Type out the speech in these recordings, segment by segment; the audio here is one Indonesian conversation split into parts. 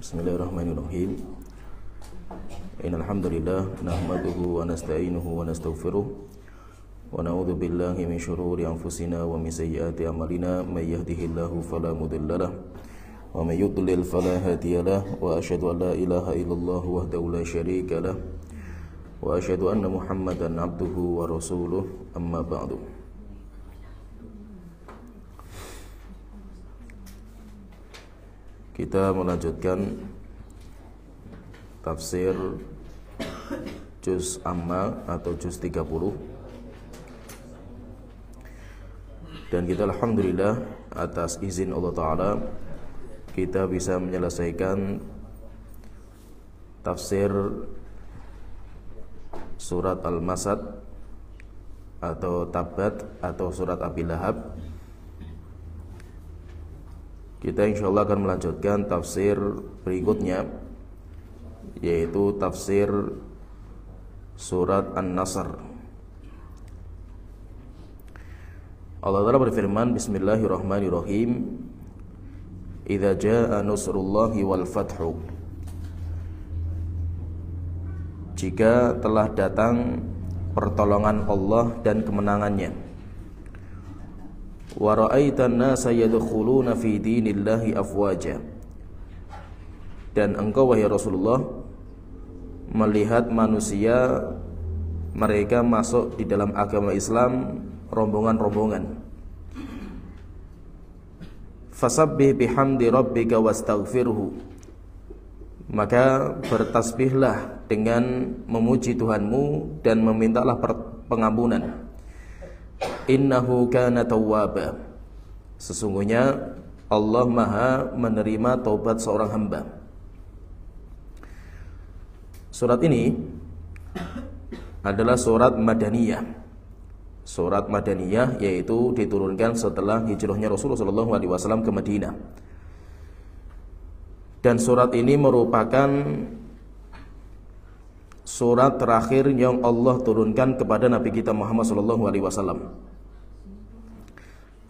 Bismillahirrahmanirrahim. Innal hamdalillah nahmaduhu wa nasta'inuhu wa nastaghfiruh wa na'udzu billahi min shururi anfusina wa min sayyiati a'malina may yahdihillahu fala mudhillalah wa may yudlil fala hadiyalah wa asyhadu an la ilaha illallah wahdahu la syarika lah wa asyhadu anna Muhammadan abduhu wa rasuluh amma ba'du. Kita melanjutkan tafsir juz amma atau juz 30. Dan kita alhamdulillah atas izin Allah Ta'ala kita bisa menyelesaikan tafsir surat Al-Masad atau Tabbat atau surat Abi Lahab. Kita insyaallah akan melanjutkan tafsir berikutnya, yaitu tafsir surat An-Nasr. Allah Ta'ala berfirman, Bismillahirrahmanirrahim, Idza jaa nusrullahi wal fathu. Jika telah datang pertolongan Allah dan kemenangannya. Wa ra'aitan nasa yadkhuluna fi dinillahi afwaja. Dan engkau wahai Rasulullah melihat manusia mereka masuk di dalam agama Islam rombongan-rombongan. Fasabbih bihamdi rabbika wastaghfirhu. Maka bertasbihlah dengan memuji Tuhanmu dan memintalah pengampunan. Innahu kana tawwaba. Sesungguhnya Allah Maha menerima taubat seorang hamba. Surat ini adalah surat Madaniyah. Surat Madaniyah yaitu diturunkan setelah hijrahnya Rasulullah SAW ke Madinah. Dan surat ini merupakan surat terakhir yang Allah turunkan kepada Nabi kita Muhammad SAW.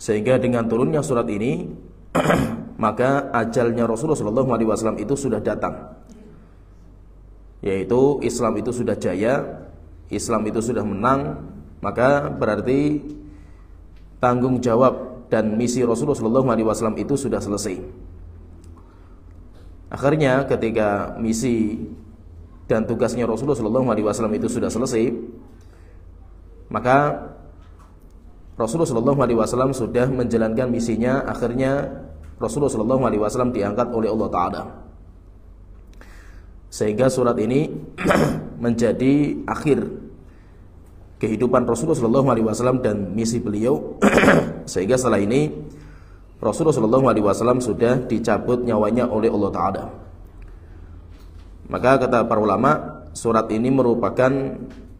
Sehingga dengan turunnya surat ini maka ajalnya Rasulullah SAW itu sudah datang, yaitu Islam itu sudah jaya, Islam itu sudah menang. Maka berarti tanggung jawab dan misi Rasulullah SAW itu sudah selesai. Akhirnya ketika misi dan tugasnya Rasulullah SAW itu sudah selesai, maka Rasulullah SAW sudah menjalankan misinya. Akhirnya Rasulullah SAW diangkat oleh Allah Ta'ala, sehingga surat ini menjadi akhir kehidupan Rasulullah SAW dan misi beliau. Sehingga setelah ini Rasulullah SAW sudah dicabut nyawanya oleh Allah Ta'ala. Maka kata para ulama, surat ini merupakan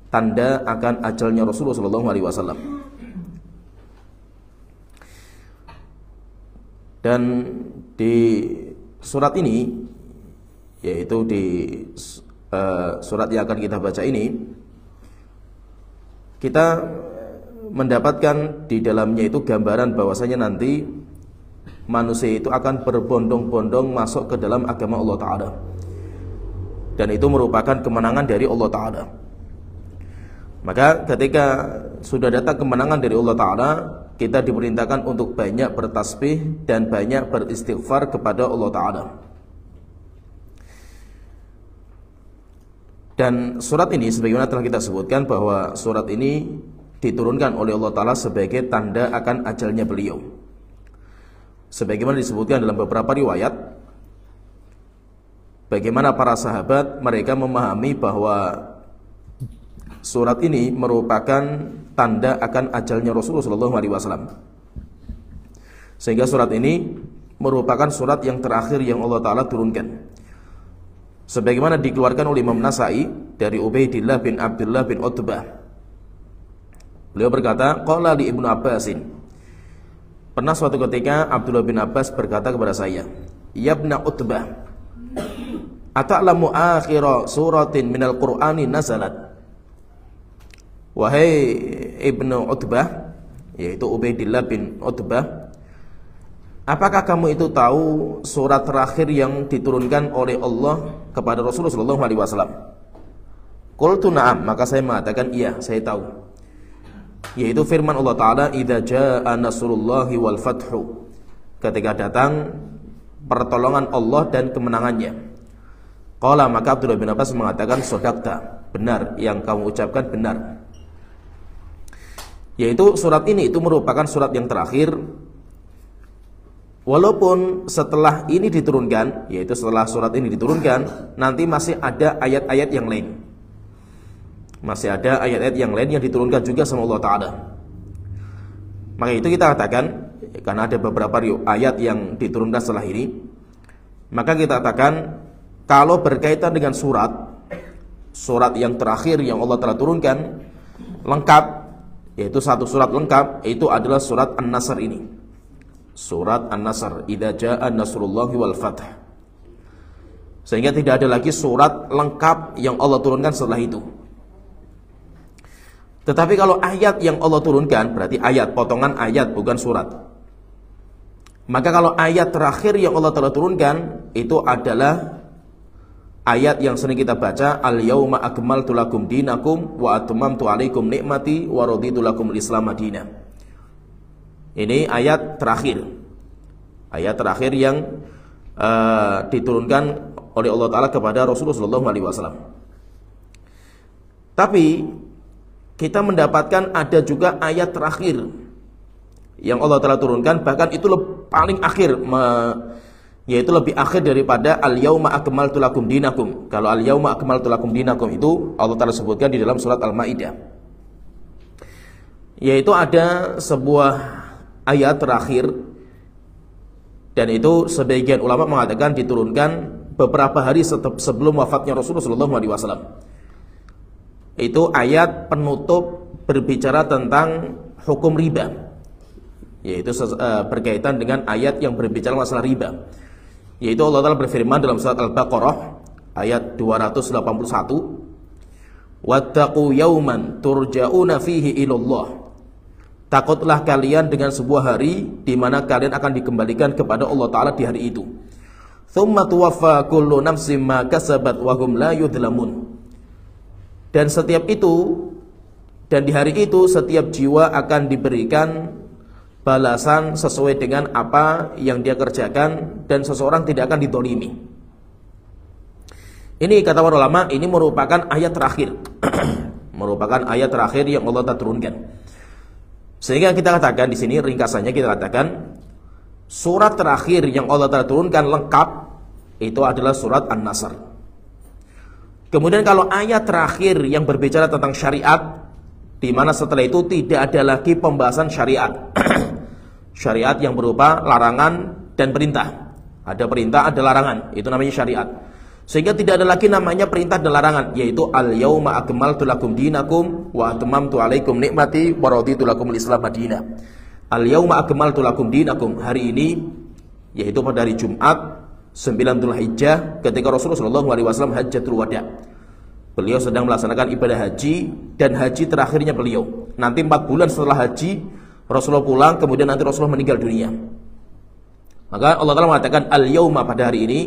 tanda akan ajalnya Rasulullah SAW. Dan di surat ini, yaitu di surat yang akan kita baca ini, kita mendapatkan di dalamnya itu gambaran bahwasanya nanti manusia itu akan berbondong-bondong masuk ke dalam agama Allah Ta'ala. Dan itu merupakan kemenangan dari Allah Ta'ala. Maka ketika sudah datang kemenangan dari Allah Ta'ala, kita diperintahkan untuk banyak bertasbih dan banyak beristighfar kepada Allah Ta'ala. Dan surat ini sebagaimana telah kita sebutkan bahwa surat ini diturunkan oleh Allah Ta'ala sebagai tanda akan ajalnya beliau. Sebagaimana disebutkan dalam beberapa riwayat, bagaimana para sahabat mereka memahami bahwa surat ini merupakan tanda akan ajalnya Rasulullah SAW. Sehingga surat ini merupakan surat yang terakhir yang Allah Ta'ala turunkan. Sebagaimana dikeluarkan oleh Imam Nasai dari Ubaidillah bin Abdullah bin Utbah. Beliau berkata, qala li Ibnu Abbasin. Pernah suatu ketika Abdullah bin Abbas berkata kepada saya, ya Ibnu Utbah, ata'lamu akhira suratin minal Qur'ani nazalat. Wahai Ibnu Utbah, yaitu Ubaidillah bin Utbah, apakah kamu itu tahu surat terakhir yang diturunkan oleh Allah kepada Rasulullah SAW? Qultu na'am, maka saya mengatakan iya, saya tahu. Yaitu firman Allah Ta'ala, idza jaa nasrullahi wal fathu, ketika datang pertolongan Allah dan kemenangannya. Qala, maka Abdullah bin Abbas mengatakan, sodakta, benar, yang kamu ucapkan benar. Yaitu surat ini itu merupakan surat yang terakhir, walaupun setelah ini diturunkan, yaitu setelah surat ini diturunkan, nanti masih ada ayat-ayat yang lain. Masih ada ayat-ayat yang lain yang diturunkan juga sama Allah Ta'ala. Maka itu kita katakan, karena ada beberapa ayat yang diturunkan setelah ini, maka kita katakan, kalau berkaitan dengan surat yang terakhir yang Allah telah turunkan lengkap, yaitu satu surat lengkap, itu adalah surat An-Nasr ini. Surat An-Nasr, idza jaa nasrullahi wal fath. Sehingga tidak ada lagi surat lengkap yang Allah turunkan setelah itu. Tetapi kalau ayat yang Allah turunkan, berarti ayat, potongan ayat, bukan surat. Maka kalau ayat terakhir yang Allah telah turunkan, itu adalah ayat yang sering kita baca, al-yauma akmaltu lakum dinakum wa atmamtu alaikum nikmati wa raditu lakum al-islam madina. Ini ayat terakhir. Ayat terakhir yang diturunkan oleh Allah Ta'ala kepada Rasulullah SAW. Tapi kita mendapatkan ada juga ayat terakhir yang Allah telah turunkan, bahkan itu paling akhir, yaitu lebih akhir daripada al-yauma akmaltu lakum dinakum. Kalau al-yauma akmaltu lakum dinakum itu Allah Ta'ala sebutkan di dalam surat Al-Maidah. Yaitu ada sebuah ayat terakhir, dan itu sebagian ulama mengatakan diturunkan beberapa hari sebelum wafatnya Rasulullah SAW. Itu ayat penutup berbicara tentang hukum riba, yaitu berkaitan dengan ayat yang berbicara masalah riba. Yaitu Allah Ta'ala berfirman dalam surat Al-Baqarah ayat 281, wattaqu yawman turja'una fihi ilallah, takutlah kalian dengan sebuah hari di mana kalian akan dikembalikan kepada Allah Ta'ala di hari itu. Tsumma tuwaffa kullu nafsin ma kasabat wa hum la yudhlamun. Dan setiap itu, dan di hari itu setiap jiwa akan diberikan balasan sesuai dengan apa yang dia kerjakan, dan seseorang tidak akan didolimi. Ini kata para ulama, ini merupakan ayat terakhir. Merupakan ayat terakhir yang Allah Ta'ala turunkan. Sehingga kita katakan di sini, ringkasannya kita katakan, surat terakhir yang Allah Ta'ala turunkan lengkap itu adalah surat An-Nasr. Kemudian kalau ayat terakhir yang berbicara tentang syariat, di mana setelah itu tidak ada lagi pembahasan syariat. Syariat yang berupa larangan dan perintah. Ada perintah, ada larangan, itu namanya syariat. Sehingga tidak ada lagi namanya perintah dan larangan, yaitu al-yauma akmaltu lakum dinakum wa atmamtu alaikum nikmati wa raditu lakum al-islam madina. Al-yauma akmaltu lakum dinakum, hari ini, yaitu pada hari Jumat 9 Dzulhijjah, ketika Rasulullah SAW hajjatul wada. Beliau sedang melaksanakan ibadah haji, dan haji terakhirnya beliau. Nanti 4 bulan setelah haji Rasulullah pulang, kemudian nanti Rasulullah meninggal dunia. Maka Allah Ta'ala mengatakan, al-yauma, pada hari ini,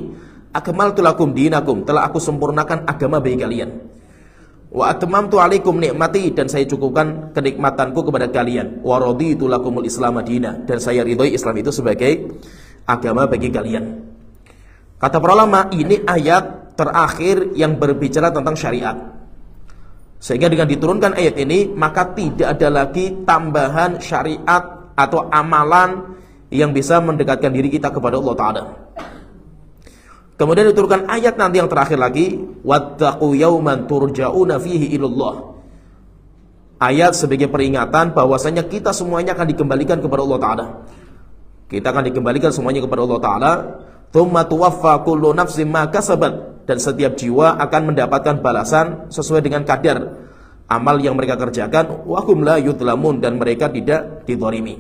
akmaltu lakum dinakum, telah aku sempurnakan agama bagi kalian. Wa atmamtu alaikum nikmati, dan saya cukupkan kenikmatanku kepada kalian. Wa raditu lakumul islam madina, dan saya ridhoi Islam itu sebagai agama bagi kalian. Kata para ulama, ini ayat terakhir yang berbicara tentang syariat. Sehingga dengan diturunkan ayat ini, maka tidak ada lagi tambahan syariat atau amalan yang bisa mendekatkan diri kita kepada Allah Ta'ala. Kemudian diturunkan ayat nanti yang terakhir lagi, wattaqu yawman turja'una fihi ilallah. Ayat sebagai peringatan bahwasanya kita semuanya akan dikembalikan kepada Allah Ta'ala. Kita akan dikembalikan semuanya kepada Allah Ta'ala. Tsumma tuwaffa kullu nafsin ma kasabat, dan setiap jiwa akan mendapatkan balasan sesuai dengan kadar amal yang mereka kerjakan, wa hum la yudlamun, dan mereka tidak dizalimi.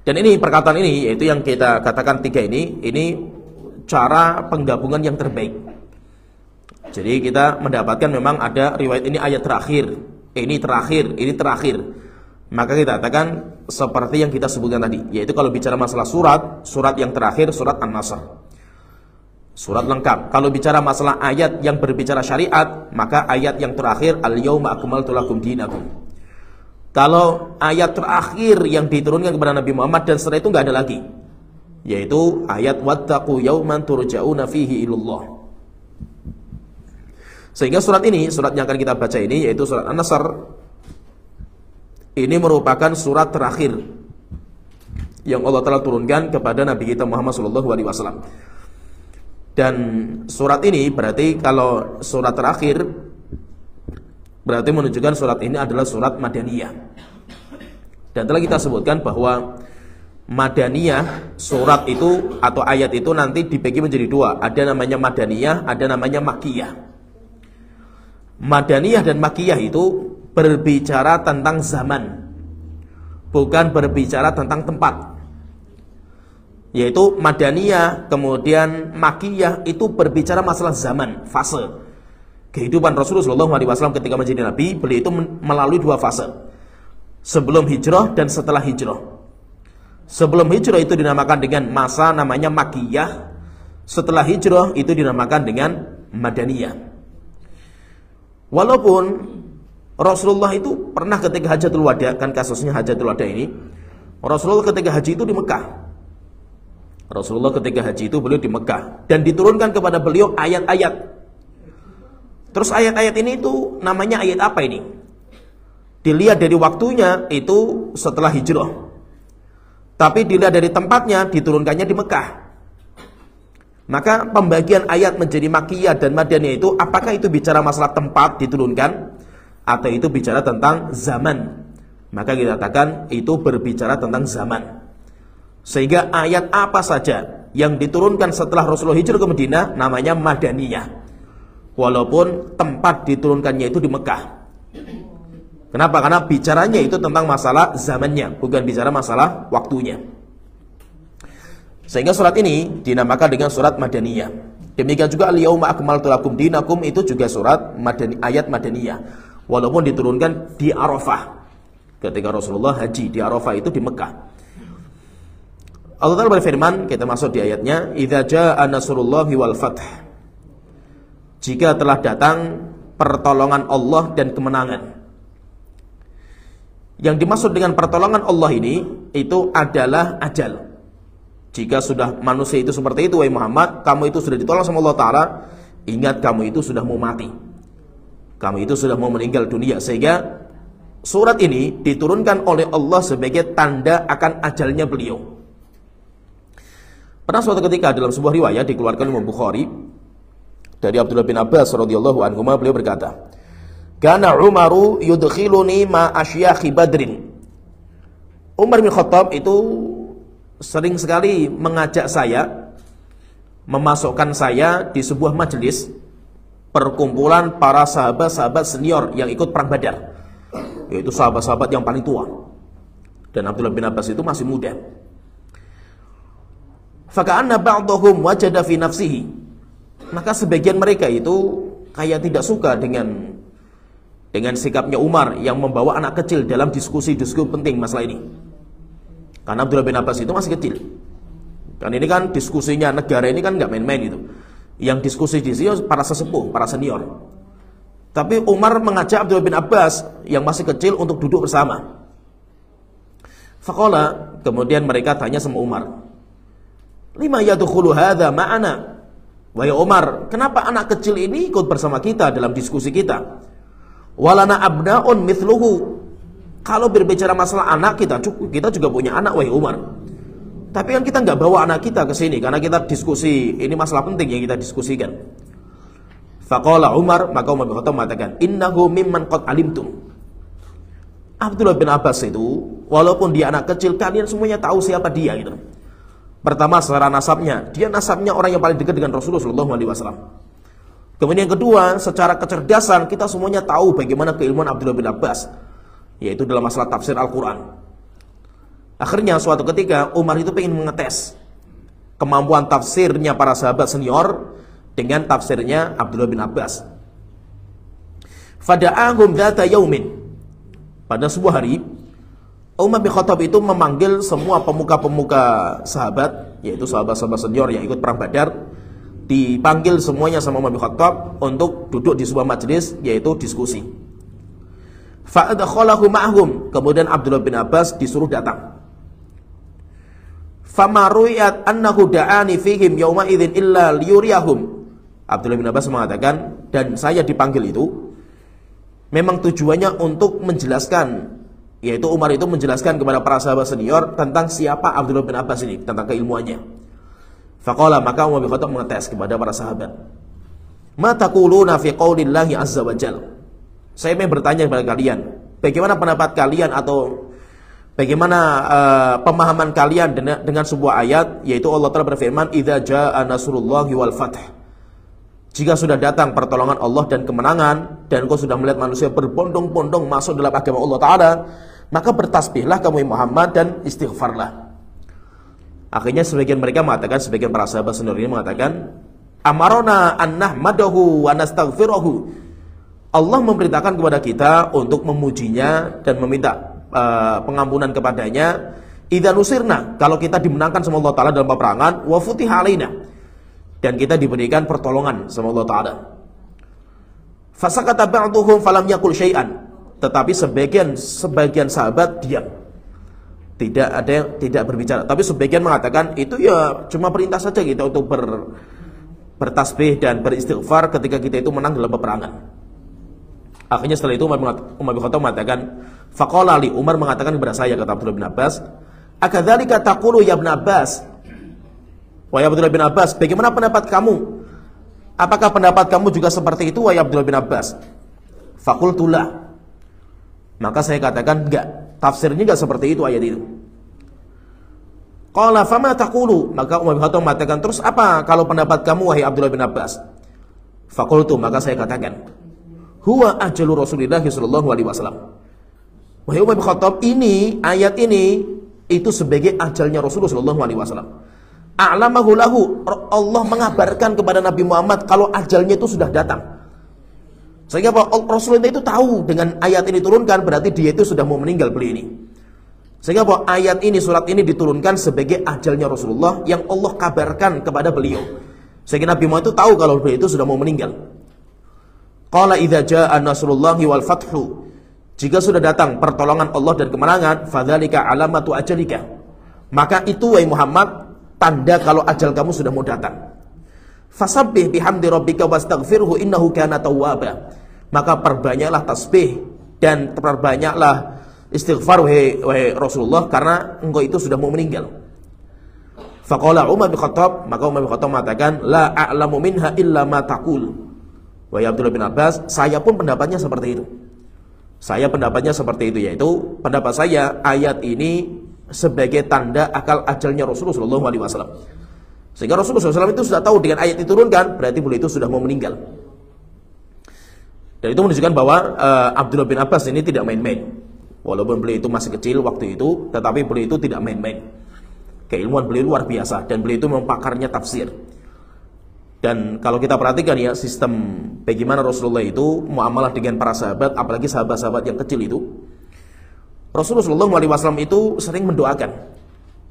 Dan ini perkataan ini, yaitu yang kita katakan tiga ini cara penggabungan yang terbaik. Jadi kita mendapatkan memang ada riwayat ini ayat terakhir, ini terakhir, ini terakhir. maka kita katakan seperti yang kita sebutkan tadi, yaitu kalau bicara masalah surat yang terakhir surat An-Nasr, surat lengkap. Kalau bicara masalah ayat yang berbicara syariat, maka ayat yang terakhir al-yauma akmaltu lakum dinakum. Kalau ayat terakhir yang diturunkan kepada Nabi Muhammad dan setelah itu nggak ada lagi, yaitu ayat wattaqu yauman turja'una fihi ilallah. Sehingga surat ini, surat yang akan kita baca ini, yaitu surat An-Nasr, ini merupakan surat terakhir yang Allah telah turunkan kepada Nabi kita Muhammad SAW. Dan surat ini berarti kalau surat terakhir, berarti menunjukkan surat ini adalah surat Madaniyah. Dan telah kita sebutkan bahwa Madaniyah, surat itu atau ayat itu nanti dibagi menjadi dua. Ada namanya Madaniyah, ada namanya Makkiyah. Madaniyah dan Makkiyah itu berbicara tentang zaman, bukan berbicara tentang tempat. Yaitu Madaniyah, kemudian Makkiyah itu berbicara masalah zaman, fase kehidupan Rasulullah SAW ketika menjadi Nabi. Beliau itu melalui dua fase, sebelum hijrah dan setelah hijrah. Sebelum hijrah itu dinamakan dengan masa namanya Makkiyah, setelah hijrah itu dinamakan dengan Madaniyah. Walaupun Rasulullah itu pernah ketika Hajatul Wada, kan kasusnya Hajatul Wada ini, Rasulullah ketika haji itu di Mekah. Rasulullah ketika haji itu beliau di Mekah dan diturunkan kepada beliau ayat-ayat. Terus ayat-ayat ini itu namanya ayat apa ini? Dilihat dari waktunya itu setelah hijrah, tapi dilihat dari tempatnya diturunkannya di Mekah. Maka pembagian ayat menjadi Makkiyah dan Madaniyah itu, apakah itu bicara masalah tempat diturunkan atau itu bicara tentang zaman? Maka kita katakan itu berbicara tentang zaman. Sehingga ayat apa saja yang diturunkan setelah Rasulullah hijrah ke Madinah namanya Madaniyah, walaupun tempat diturunkannya itu di Mekah. Kenapa? Karena bicaranya itu tentang masalah zamannya, bukan bicara masalah waktunya. Sehingga surat ini dinamakan dengan surat Madaniyah. Demikian juga al-yauma akmaltu lakum dinakum, itu juga surat ayat Madaniyah, walaupun diturunkan di Arafah ketika Rasulullah haji. Di Arafah itu di Mekah. Allah Ta'ala berfirman, kita masuk di ayatnya, idza jaa nasrullahi wal fath, jika telah datang pertolongan Allah dan kemenangan. Yang dimaksud dengan pertolongan Allah ini itu adalah ajal. Jika sudah manusia itu seperti itu, wahai Muhammad, kamu itu sudah ditolong sama Allah Ta'ala, ingat kamu itu sudah mau mati, kamu itu sudah mau meninggal dunia. Sehingga surat ini diturunkan oleh Allah sebagai tanda akan ajalnya beliau. Pernah suatu ketika dalam sebuah riwayat dikeluarkan oleh Imam Bukhari dari Abdullah bin Abbas radhiyallahu anhu, beliau berkata, "Kana Umaru yudkhiluni ma asyakhi Badrin." Umar bin Khattab itu sering sekali mengajak saya, memasukkan saya di sebuah majelis perkumpulan para sahabat-sahabat senior yang ikut perang Badar, yaitu sahabat-sahabat yang paling tua. Dan Abdullah bin Abbas itu masih muda. Faka'anna ba'dahum wajada fi nafsihi, maka sebagian mereka itu kayak tidak suka dengan sikapnya Umar yang membawa anak kecil dalam diskusi-diskusi penting masalah ini. Karena Abdullah bin Abbas itu masih kecil. Dan ini kan diskusinya negara ini kan nggak main-main itu. Yang diskusi di sini para sesepuh, para senior. Tapi Umar mengajak Abdullah bin Abbas yang masih kecil untuk duduk bersama. Faqala, kemudian mereka tanya sama Umar, "Lima yadkhulu hadza ma'ana?" Wahai Umar, kenapa anak kecil ini ikut bersama kita dalam diskusi kita? Walana abnaun mithluhu. Kalau berbicara masalah anak, kita juga punya anak, wahai Umar. Tapi kan kita nggak bawa anak kita ke sini karena kita diskusi, ini masalah penting yang kita diskusikan. Faqala Umar, maka Umar bin Khattab mengatakan, "Innahu mimman qad alimtum." Abdullah bin Abbas itu, walaupun dia anak kecil, kalian semuanya tahu siapa dia gitu. Pertama secara nasabnya, dia nasabnya orang yang paling dekat dengan Rasulullah SAW. Kemudian yang kedua, secara kecerdasan kita semuanya tahu bagaimana keilmuan Abdullah bin Abbas, yaitu dalam masalah tafsir Al-Quran. Akhirnya suatu ketika Umar itu ingin mengetes kemampuan tafsirnya para sahabat senior dengan tafsirnya Abdullah bin Abbas. Fada'ahum dzata yaumin, pada sebuah hari Umar bin Khattab itu memanggil semua pemuka-pemuka sahabat, yaitu sahabat-sahabat senior yang ikut perang Badar, dipanggil semuanya sama Umar bin Khattab untuk duduk di sebuah majelis, yaitu diskusi. Fa'adkhalahu ma'hum, kemudian Abdullah bin Abbas disuruh datang. Fama ru'yat annahu da'ani fihim yawma idzin illa liyuriyahum. Abdullah bin Abbas mengatakan, dan saya dipanggil itu memang tujuannya untuk menjelaskan, yaitu Umar itu menjelaskan kepada para sahabat senior tentang siapa Abdullah bin Abbas ini, tentang keilmuannya. Faqala, maka Umar bin Khattab mengetes kepada para sahabat, ma taquluna fi qaulillahi azza wa jalla. Saya ingin bertanya kepada kalian, bagaimana pendapat kalian atau bagaimana pemahaman kalian dengan sebuah ayat, yaitu Allah Ta'ala berfirman, idza jaa nasrullahi wal fath. Jika sudah datang pertolongan Allah dan kemenangan, dan engkau sudah melihat manusia berbondong-bondong masuk dalam agama Allah Ta'ala, maka bertasbihlah kamu Muhammad dan istighfarlah. Akhirnya sebagian mereka mengatakan, sebagian para sahabat senior ini mengatakan, amarona an nahmadahu wa nastaghfiruhu. Allah memerintahkan kepada kita untuk memujinya dan meminta pengampunan kepadanya. Idza nusirna, kalau kita dimenangkan sama Allah Ta'ala dalam peperangan, wa futiha alaina, dan kita diberikan pertolongan sama Allah Ta'ala. Fasakata ba'duhum falam yakul syai'an, tetapi sebagian sahabat diam, tidak ada yang tidak berbicara. Tapi sebagian mengatakan itu ya cuma perintah saja kita untuk bertasbih dan beristighfar ketika kita itu menang dalam peperangan. Akhirnya setelah itu Umar bin Khattab mengatakan, faqala li, Umar mengatakan kepada saya, kata Abdullah bin Abbas, akadzalika taqulu ya Ibn Abbas. Wahai Abdullah bin Abbas, bagaimana pendapat kamu? Apakah pendapat kamu juga seperti itu, wahai Abdullah bin Abbas? Faqultu la. Maka saya katakan enggak, tafsirnya enggak seperti itu ayat itu. Qala fama taqulu, maka Umar bin Khattab mengatakan, terus apa kalau pendapat kamu, wahai Abdullah bin Abbas? Faqultu, maka saya katakan, huwa ajalu Rasulullah sallallahu alaihi wasallam. Wahai Umar bin Khattab, ini ayat ini itu sebagai ajalnya Rasulullah sallallahu alaihi wasallam. A'lamahu lahu, Allah mengabarkan kepada Nabi Muhammad kalau ajalnya itu sudah datang. Sehingga Rasulullah itu tahu dengan ayat ini turunkan, berarti dia itu sudah mau meninggal beliau ini. Sehingga ayat ini, surat ini diturunkan sebagai ajalnya Rasulullah yang Allah kabarkan kepada beliau. Sehingga Nabi Muhammad itu tahu kalau beliau itu sudah mau meninggal. Qala idza jaa nasrullahi wal fathu, jika sudah datang pertolongan Allah dan kemenangan, fadzalika alamatu ajalika, maka itu wahai Muhammad tanda kalau ajal kamu sudah mau datang. Fasabbih bihamdi rabbika wastaghfirhu innahu kana tawwaba, maka perbanyaklah tasbih dan perbanyaklah istighfar wahai Rasulullah, karena engkau itu sudah mau meninggal. Faqala Umar bin Khattab, maka Umar bin Khattab mengatakan, la a'lamu minha illa ma taqul. Wahai Abdullah bin Abbas, saya pun pendapatnya seperti itu. Saya pendapatnya seperti itu, yaitu pendapat saya ayat ini sebagai tanda akal ajalnya Rasulullah SAW. Sehingga Rasulullah SAW itu sudah tahu dengan ayat diturunkan, berarti beliau itu sudah mau meninggal. Dan itu menunjukkan bahwa Abdullah bin Abbas ini tidak main-main. Walaupun beliau itu masih kecil waktu itu, tetapi beliau itu tidak main-main. Keilmuan beliau luar biasa, dan beliau itu memang pakarnya tafsir. Dan kalau kita perhatikan ya, sistem bagaimana Rasulullah itu muamalah dengan para sahabat, apalagi sahabat-sahabat yang kecil itu, Rasulullah SAW itu sering mendoakan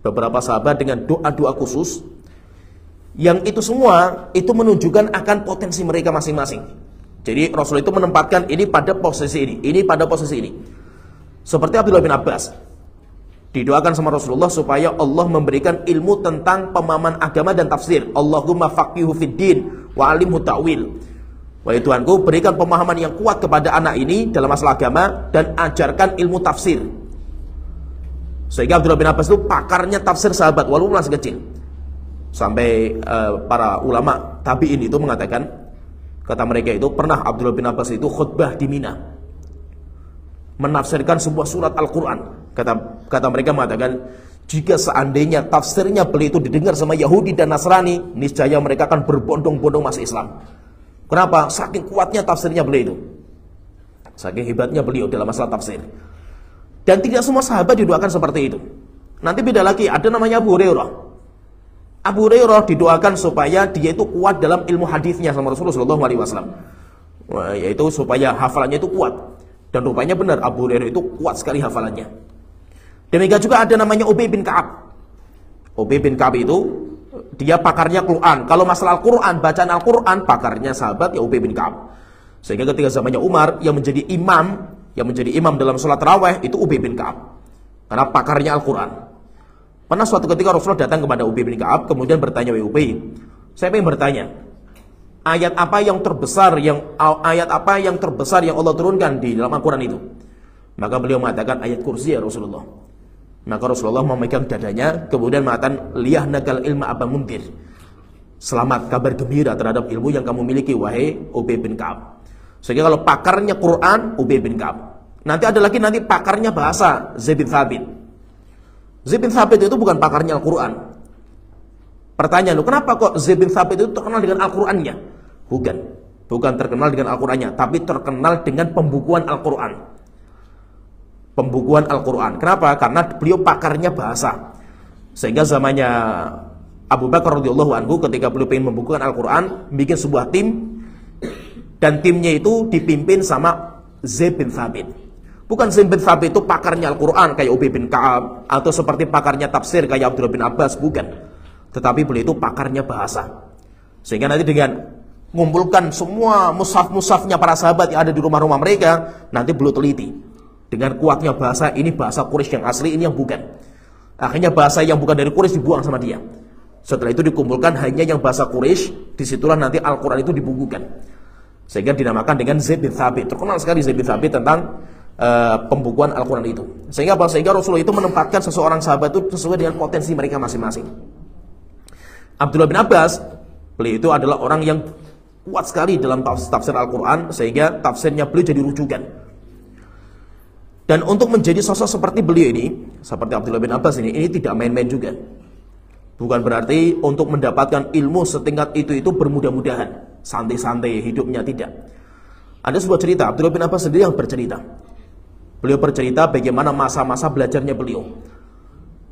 beberapa sahabat dengan doa-doa khusus, yang itu semua itu menunjukkan akan potensi mereka masing-masing. Jadi Rasulullah itu menempatkan ini pada posisi ini pada posisi ini. Seperti Abdullah bin Abbas, didoakan sama Rasulullah supaya Allah memberikan ilmu tentang pemahaman agama dan tafsir. Allahumma faqihu fid din wa alimhu ta'wil. Wahai Tuhanku, berikan pemahaman yang kuat kepada anak ini dalam masalah agama dan ajarkan ilmu tafsir. Sehingga Abdullah bin Abbas itu pakarnya tafsir sahabat walaupun masih kecil. Sampai para ulama tabi'in itu mengatakan, kata mereka itu, pernah Abdullah bin Abbas itu khutbah di Mina, menafsirkan sebuah surat Al-Quran. Kata mereka mengatakan, jika seandainya tafsirnya beliau itu didengar sama Yahudi dan Nasrani, niscaya mereka akan berbondong-bondong masuk Islam. Kenapa? Saking kuatnya tafsirnya beliau itu, saking hebatnya beliau dalam masalah tafsir. Dan tidak semua sahabat didoakan seperti itu. Nanti beda lagi, ada namanya Abu Hurairah. Abu Hurairah didoakan supaya dia itu kuat dalam ilmu hadisnya sama Rasulullah SAW, yaitu supaya hafalannya itu kuat. Dan rupanya benar, Abu Hurairah itu kuat sekali hafalannya. Demikian juga ada namanya Ubay bin Ka'ab. Ubay bin Ka'ab itu dia pakarnya Quran. Kalau masalah Al-Quran, bacaan Al-Quran, pakarnya sahabat ya Ubay bin Ka'ab. Sehingga ketika zamannya Umar yang menjadi imam dalam sholat tarawih itu Ubay bin Ka'ab. Karena pakarnya Al-Quran. Pernah suatu ketika Rasulullah datang kepada Ubay bin Ka'ab, kemudian bertanya, "Wahai Ubay, saya ingin bertanya, ayat apa yang terbesar yang Allah turunkan di dalam Al-Quran itu?" Maka beliau mengatakan ayat kursi ya Rasulullah. Maka Rasulullah memegang dadanya, kemudian mengatakan, "Liyahnakal ilma Aba Mundir." Selamat, kabar gembira terhadap ilmu yang kamu miliki, wahai Ubay bin Ka'ab. Sehingga kalau pakarnya Quran, Ubay bin Ka'ab. Nanti ada lagi pakarnya bahasa, Zaid bin Thabit. Zaid bin Thabit itu bukan pakarnya Al-Quran. Pertanyaan, kenapa kok Zaid bin Thabit itu terkenal dengan Al-Qurannya? Bukan terkenal dengan Al-Qurannya, tapi terkenal dengan pembukuan Al-Quran. Pembukuan Al-Quran. Kenapa? Karena beliau pakarnya bahasa. Sehingga zamannya Abu Bakar radhiyallahu anhu ketika beliau ingin membukukan Al-Quran, bikin sebuah tim, dan timnya itu dipimpin sama Zaid bin Thabit. Bukan Zaid bin Thabit itu pakarnya Al-Quran kayak Ubay bin Ka'ab, atau seperti pakarnya tafsir kayak Abdullah bin Abbas, bukan. Tetapi beliau itu pakarnya bahasa. Sehingga nanti dengan mengumpulkan semua mushaf-mushafnya para sahabat yang ada di rumah-rumah mereka, nanti beliau teliti. Dengan kuatnya bahasa, ini bahasa Quraisy yang asli, ini yang bukan. Akhirnya bahasa yang bukan dari Quraisy dibuang sama dia. Setelah itu dikumpulkan hanya yang bahasa Quraisy, disitulah nanti Al-Quran itu dibukukan. Sehingga dinamakan dengan Zaid bin Thabit. Terkenal sekali Zaid bin Thabit tentang pembukuan Al-Quran itu. Sehingga Rasulullah itu menempatkan seseorang sahabat itu sesuai dengan potensi mereka masing-masing. Abdullah bin Abbas, beliau itu adalah orang yang kuat sekali dalam tafsir Al-Quran, sehingga tafsirnya beliau jadi rujukan. Dan untuk menjadi sosok seperti beliau ini, seperti Abdullah bin Abbas ini tidak main-main juga. Bukan berarti untuk mendapatkan ilmu setingkat itu bermudah-mudahan, santai-santai hidupnya, tidak. Ada sebuah cerita, Abdullah bin Abbas sendiri yang bercerita. Beliau bercerita bagaimana masa-masa belajarnya beliau.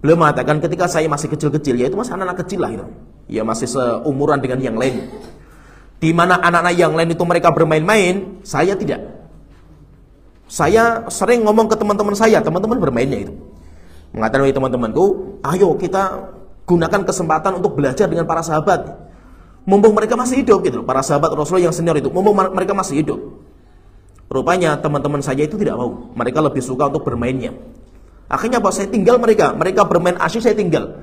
Beliau mengatakan ketika saya masih kecil-kecil, yaitu masih anak-anak kecil lah itu. Ya masih seumuran dengan yang lain. Di mana anak-anak yang lain itu mereka bermain-main, saya tidak. Saya sering ngomong ke teman-teman saya, teman-teman bermainnya itu. Mengatakan, teman-temanku, ayo kita gunakan kesempatan untuk belajar dengan para sahabat. Mumpung mereka masih hidup gitu. Para sahabat Rasulullah yang senior itu, mumpung mereka masih hidup. Rupanya teman-teman saya itu tidak mau. Mereka lebih suka untuk bermainnya. Akhirnya apa? Saya tinggal mereka. Mereka bermain asyik, saya tinggal.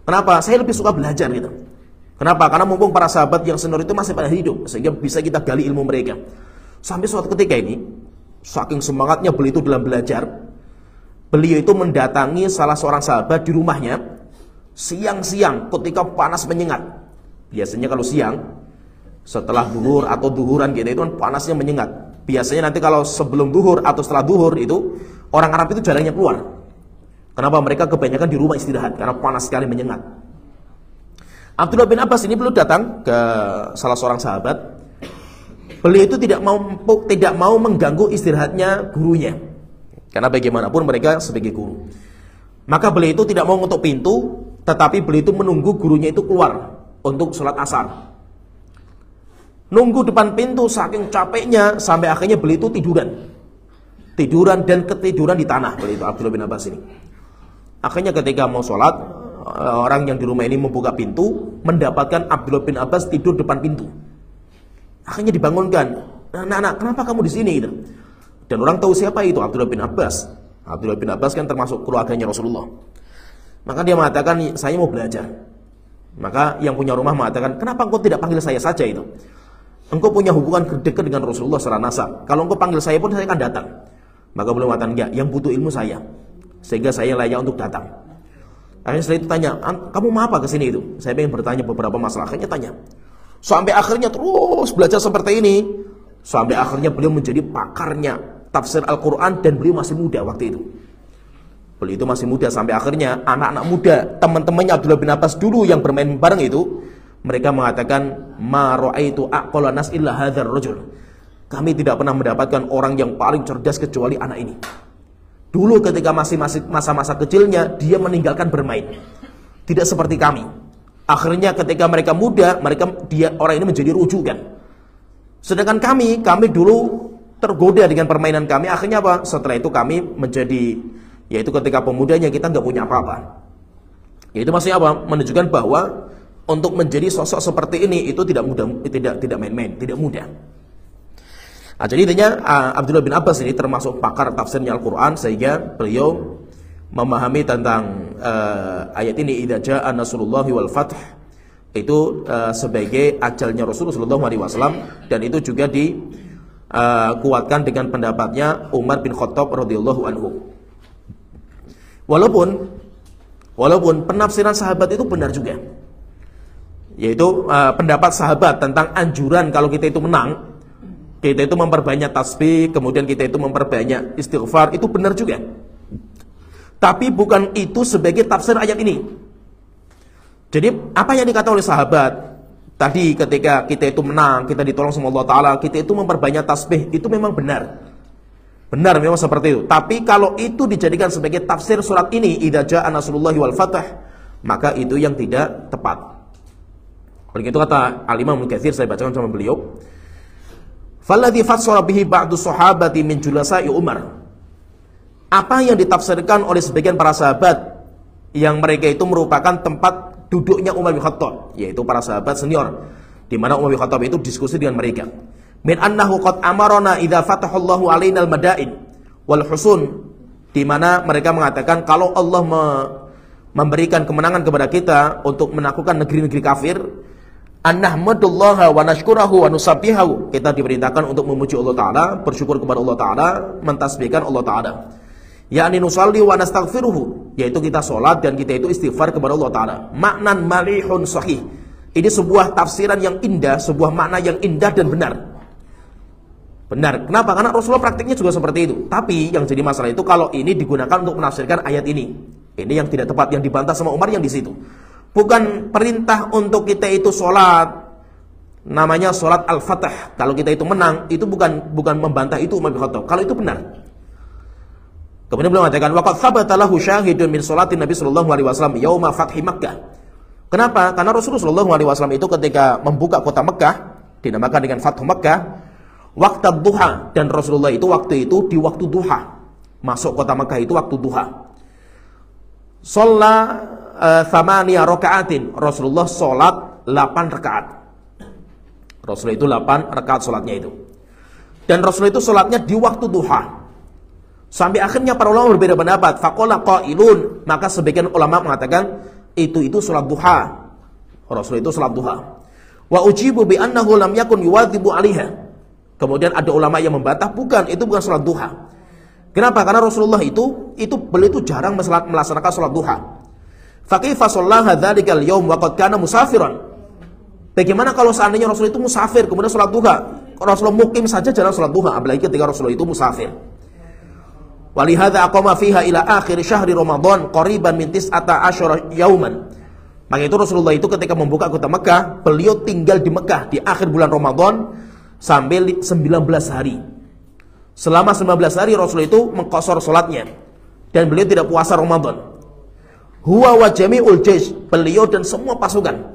Kenapa? Saya lebih suka belajar gitu. Kenapa? Karena mumpung para sahabat yang senior itu masih pada hidup, sehingga bisa kita gali ilmu mereka. Sampai suatu ketika ini, saking semangatnya beliau itu dalam belajar, beliau itu mendatangi salah seorang sahabat di rumahnya siang-siang ketika panas menyengat. Biasanya kalau siang setelah duhur atau duhuran gitu itu kan panasnya menyengat. Biasanya nanti kalau sebelum duhur atau setelah duhur itu orang Arab itu jarangnya keluar. Kenapa? Mereka kebanyakan di rumah istirahat karena panas sekali menyengat. Abdullah bin Abbas ini beliau datang ke salah seorang sahabat. Beliau itu tidak mau mengganggu istirahatnya gurunya. Karena bagaimanapun mereka sebagai guru. Maka beliau itu tidak mau mengetuk pintu, tetapi beliau itu menunggu gurunya itu keluar untuk sholat asar. Nunggu depan pintu saking capeknya sampai akhirnya beliau itu tiduran dan ketiduran di tanah. Beliau itu Abdullah bin Abbas ini. Akhirnya ketika mau sholat, orang yang di rumah ini membuka pintu, mendapatkan Abdullah bin Abbas tidur depan pintu. Akhirnya dibangunkan, "Nak, kenapa kamu di sini?" Gitu. Dan orang tahu siapa itu Abdullah bin Abbas. Abdullah bin Abbas kan termasuk keluarganya Rasulullah. Maka dia mengatakan, "Saya mau belajar." Maka yang punya rumah mengatakan, "Kenapa engkau tidak panggil saya saja itu? Engkau punya hubungan dekat dengan Rasulullah secara nasab. Kalau engkau panggil saya pun saya akan datang." Maka beliau mengatakan, "Enggak, yang butuh ilmu saya. Sehingga saya layak untuk datang." Akhirnya setelah itu tanya, "Kamu mau apa kesini itu?" "Saya ingin bertanya beberapa masalah." Akhirnya tanya. Sampai akhirnya terus belajar seperti ini. Sampai akhirnya beliau menjadi pakarnya tafsir Al-Quran dan beliau masih muda waktu itu. Beliau itu masih muda sampai akhirnya anak-anak muda, teman-temannya Abdullah bin Abbas dulu yang bermain bareng itu, mereka mengatakan, "Ma ra'aitu aqala nas illa hadzal rajul." Kami tidak pernah mendapatkan orang yang paling cerdas kecuali anak ini. Dulu ketika masih masa-masa kecilnya, dia meninggalkan bermain. Tidak seperti kami. Akhirnya ketika mereka muda, orang ini menjadi rujukan. Sedangkan kami dulu tergoda dengan permainan kami. Akhirnya apa? Setelah itu kami menjadi yaitu ketika pemudanya kita nggak punya apa-apa. Yaitu maksudnya apa? Menunjukkan bahwa untuk menjadi sosok seperti ini itu tidak mudah, tidak main-main, tidak mudah. Nah, jadi intinya Abdullah bin Abbas ini termasuk pakar tafsirnya Al-Quran, sehingga beliau memahami tentang ayat ini, idza jaa nasrullahi wal fath, itu sebagai ajalnya Rasulullah SAW, dan itu juga dikuatkan dengan pendapatnya Umar bin Khattab radhiyallahu anhu. Walaupun penafsiran sahabat itu benar juga, yaitu pendapat sahabat tentang anjuran kalau kita itu menang, kita itu memperbanyak tasbih, kemudian kita itu memperbanyak istighfar, itu benar juga. Tapi bukan itu sebagai tafsir ayat ini. Jadi apa yang dikatakan oleh sahabat tadi, ketika kita itu menang, kita ditolong sama Allah Ta'ala, kita itu memperbanyak tasbih, itu memang benar. Benar, memang seperti itu. Tapi kalau itu dijadikan sebagai tafsir surat ini, idza jaa nasrullahi wal fath, maka itu yang tidak tepat. Oleh itu kata Al-Imam Ibnu Katsir, saya bacakan sama beliau, falladzi fassara bihi ba'du sahabati min julasa'i Umar. Apa yang ditafsirkan oleh sebagian para sahabat yang mereka itu merupakan tempat duduknya Umar bin Khattab, yaitu para sahabat senior, di mana Umar bin Khattab itu diskusi dengan mereka. Min annahu qad amarona idza fatahallahu alaina al-madain wal husun, di mana mereka mengatakan kalau Allah memberikan kemenangan kepada kita untuk menaklukkan negeri-negeri kafir, annahmadullaha wa nashkurahu wa nusabbihahu, kita diperintahkan untuk memuji Allah Ta'ala, bersyukur kepada Allah Ta'ala, mentasbihkan Allah Ta'ala. Yakni nusalli wa nastaghfiruhu, yaitu kita sholat dan kita itu istighfar kepada Allah Ta'ala. Maknan malihun sahih, ini sebuah tafsiran yang indah, sebuah makna yang indah dan benar. Benar, kenapa? Karena Rasulullah praktiknya juga seperti itu. Tapi yang jadi masalah itu kalau ini digunakan untuk menafsirkan ayat ini, ini yang tidak tepat, yang dibantah sama Umar yang di situ. Bukan perintah untuk kita itu sholat, namanya sholat al-fatah. Kalau kita itu menang, itu bukan membantah itu Umar bin Khattab. Kalau itu benar. Kemudian beliau mengatakan, waqad thabata lahu syahidun min sholatin Nabi sallallahu alaihi wasallam yauma fathi Makkah. Kenapa? Karena Rasulullah sallallahu alaihi wasallam itu ketika membuka kota Makkah, dinamakan dengan Fathu Makkah, waktu duha, dan Rasulullah itu waktu itu di waktu duha. Masuk kota Makkah itu waktu duha. Shalla thamaniya raka'atin, Rasulullah salat 8 rakaat. Rasulullah itu 8 rakaat salatnya itu. Dan Rasulullah itu salatnya di waktu duha. Sampai akhirnya para ulama berbeda pendapat. Faqala qailun, maka sebagian ulama mengatakan itu salat duha. Rasulullah itu salat duha. Wa ujibu bi annahu lam yakun yuwadhibu 'alaiha. Kemudian ada ulama yang membantah, bukan, itu bukan salat duha. Kenapa? Karena Rasulullah beliau itu jarang melaksanakan salat duha. Fa kaifa shallaha dzalikal yaum wa qad kana musafiran. Bagaimana kalau seandainya Rasul itu musafir kemudian salat duha? Rasulullah mukim saja jarang salat duha, apalagi ketika Rasulullah itu musafir. Walihadza aqama fiha ila akhir syahri Ramadan qariban min 19 yauman. Maka itu Rasulullah itu ketika membuka kota Mekah, beliau tinggal di Mekah di akhir bulan Ramadan sampai 19 hari. Selama 19 hari Rasulullah itu mengqashar salatnya dan beliau tidak puasa Ramadan. Huwa wa jami'ul jaysh, beliau dan semua pasukan,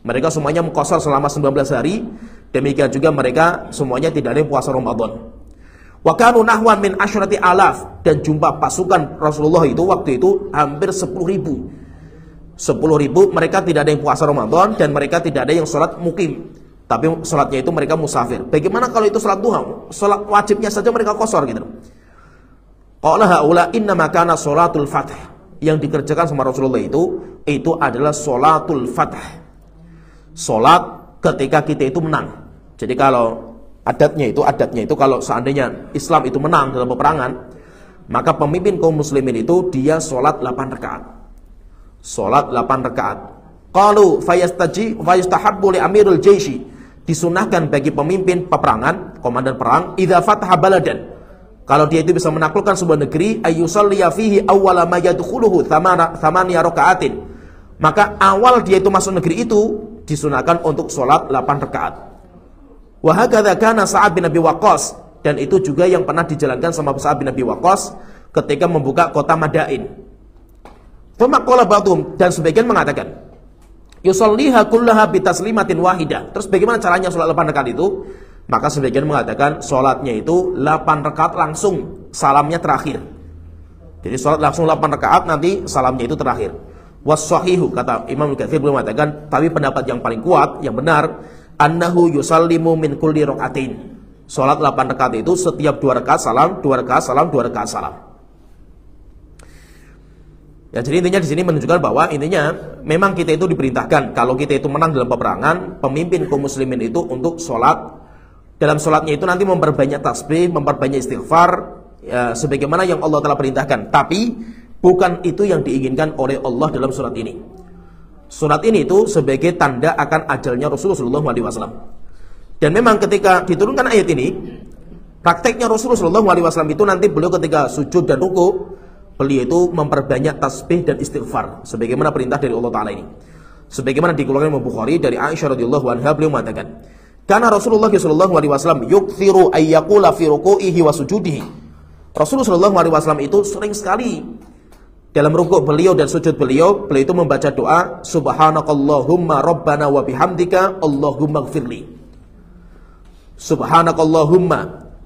mereka semuanya mengqashar selama 19 hari. Demikian juga mereka semuanya tidak ada yang puasa Ramadan. Wa kanu nahwan min asyrati alaf, dan jumlah pasukan Rasulullah itu waktu itu hampir 10.000. 10.000 mereka tidak ada yang puasa Ramadan dan mereka tidak ada yang sholat mukim, tapi sholatnya itu mereka musafir. Bagaimana kalau itu sholat duha? Sholat wajibnya saja mereka qashar gitu. Qala haula inna ma kana sholatul fath, yang dikerjakan sama Rasulullah itu adalah sholatul fath, sholat ketika kita itu menang. Jadi kalau adatnya itu kalau seandainya Islam itu menang dalam peperangan, maka pemimpin kaum muslimin itu dia sholat 8 rakaat. Sholat 8 rakaat. Qalu fayastahabbu li amirul jayshi, disunahkan bagi pemimpin peperangan, komandan perang, idza fataha baladan, kalau dia itu bisa menaklukkan sebuah negeri, ayyusalliya fihi awwala ma yadkhuluhu thamaniya rakaatin, maka awal dia itu masuk negeri itu disunahkan untuk sholat 8 rakaat. Wa hakadza kana Sa'ad bin Abi Waqqas, dan itu juga yang pernah dijalankan sama Sa'ad bin Abi Waqqas ketika membuka kota Madain. Tsumma qala ba'dhum, dan sebagian mengatakan yusalliha kullaha bi taslimatin wahidah. Terus bagaimana caranya salat 8 rakaat itu? Maka sebagian mengatakan salatnya itu 8 rakaat langsung, salamnya terakhir. Jadi sholat langsung 8 rakaat, nanti salamnya itu terakhir. Was-shahihu, kata Imam Al-Ghazali beliau mengatakan, tapi pendapat yang paling kuat, yang benar, annahu yusallimu min kulli rakaatin. Sholat 8 rakaat itu setiap 2 rakaat salam, 2 rakaat salam, 2 rakaat salam. Ya, jadi intinya di sini menunjukkan bahwa intinya memang kita itu diperintahkan kalau kita itu menang dalam peperangan, pemimpin kaum muslimin itu untuk sholat. Dalam sholatnya itu nanti memperbanyak tasbih, memperbanyak istighfar, ya, sebagaimana yang Allah telah perintahkan. Tapi bukan itu yang diinginkan oleh Allah dalam surat ini. Surat ini itu sebagai tanda akan ajalnya Rasulullah SAW. Dan memang ketika diturunkan ayat ini, prakteknya Rasulullah SAW itu nanti beliau ketika sujud dan ruku, beliau itu memperbanyak tasbih dan istighfar sebagaimana perintah dari Allah Ta'ala ini. Sebagaimana dikeluarkan Imam Bukhari dari Aisyah radhiyallahu anha, beliau mengatakan, karena Rasulullah SAW yukthiru ayyaqula fi ruku'ihi wa sujudihi. Rasulullah SAW itu sering sekali dalam rukuk beliau dan sujud beliau itu membaca doa subhanakallahumma rabbana wa bihamdika Allahumma gfirli. Subhanakallahumma,